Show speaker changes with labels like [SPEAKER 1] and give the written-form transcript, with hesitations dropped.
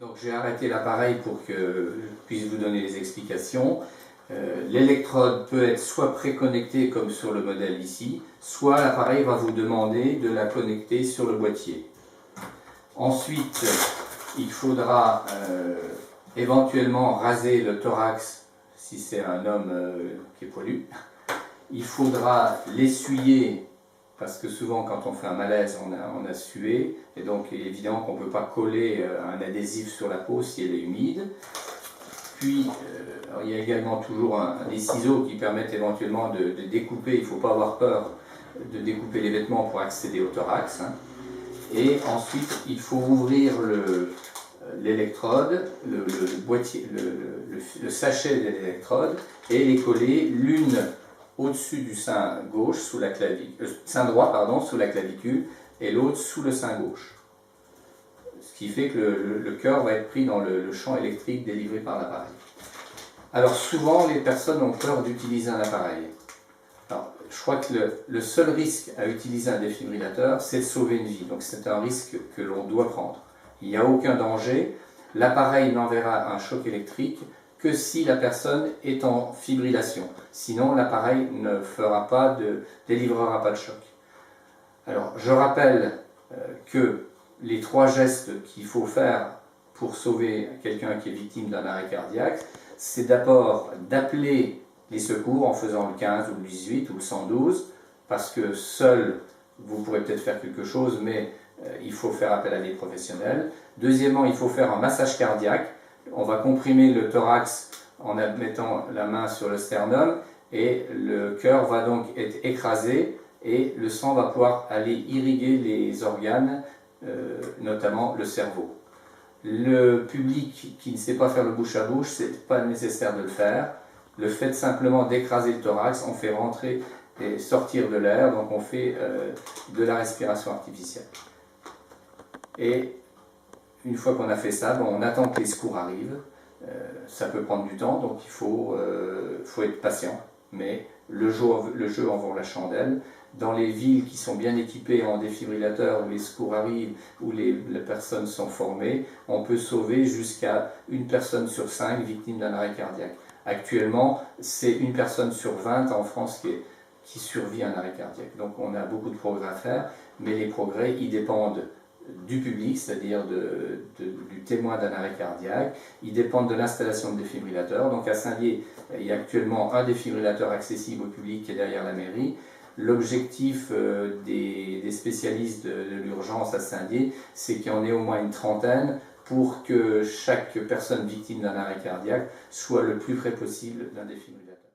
[SPEAKER 1] Donc j'ai arrêté l'appareil pour que je puisse vous donner les explications. L'électrode peut être soit préconnectée comme sur le modèle ici, soit l'appareil va vous demander de la connecter sur le boîtier. Ensuite, il faudra éventuellement raser le thorax si c'est un homme qui est poilu. Il faudra l'essuyer parce que souvent quand on fait un malaise on a sué et donc il est évident qu'on ne peut pas coller un adhésif sur la peau si elle est humide. Puis il y a également toujours des ciseaux qui permettent éventuellement de découper, il ne faut pas avoir peur de découper les vêtements pour accéder au thorax. Et ensuite il faut ouvrir l'électrode, le sachet de l'électrode et les coller l'une au-dessus du sein gauche, sous la sein droit pardon, sous la clavicule, et l'autre sous le sein gauche. Ce qui fait que le cœur va être pris dans le champ électrique délivré par l'appareil. Alors souvent, les personnes ont peur d'utiliser un appareil. Alors, je crois que le seul risque à utiliser un défibrillateur, c'est de sauver une vie. Donc c'est un risque que l'on doit prendre. Il n'y a aucun danger. L'appareil n'enverra un choc électrique que si la personne est en fibrillation. Sinon, l'appareil ne délivrera pas de choc. Alors, je rappelle que les 3 gestes qu'il faut faire pour sauver quelqu'un qui est victime d'un arrêt cardiaque, c'est d'abord d'appeler les secours en faisant le 15 ou le 18 ou le 112, parce que seul, vous pourrez peut-être faire quelque chose, mais il faut faire appel à des professionnels. Deuxièmement, il faut faire un massage cardiaque. On va comprimer le thorax en mettant la main sur le sternum et le cœur va donc être écrasé et le sang va pouvoir aller irriguer les organes, notamment le cerveau. Le public qui ne sait pas faire le bouche à bouche, ce n'est pas nécessaire de le faire. Le fait simplement d'écraser le thorax, on fait rentrer et sortir de l'air, donc on fait de la respiration artificielle. Et une fois qu'on a fait ça, on attend que les secours arrivent. Ça peut prendre du temps, donc il faut être patient. Mais le jeu en vaut la chandelle. Dans les villes qui sont bien équipées en défibrillateur, où les secours arrivent, où les personnes sont formées, on peut sauver jusqu'à 1 personne sur 5 victime d'un arrêt cardiaque. Actuellement, c'est 1 personne sur 20 en France qui survit à un arrêt cardiaque. Donc on a beaucoup de progrès à faire, mais les progrès, ils dépendent du public, c'est-à-dire du témoin d'un arrêt cardiaque. Ils dépendent de l'installation de défibrillateurs. Donc à Saint-Dié, il y a actuellement un défibrillateur accessible au public qui est derrière la mairie. L'objectif des spécialistes de l'urgence à Saint-Dié, c'est qu'il y en ait au moins une trentaine pour que chaque personne victime d'un arrêt cardiaque soit le plus près possible d'un défibrillateur.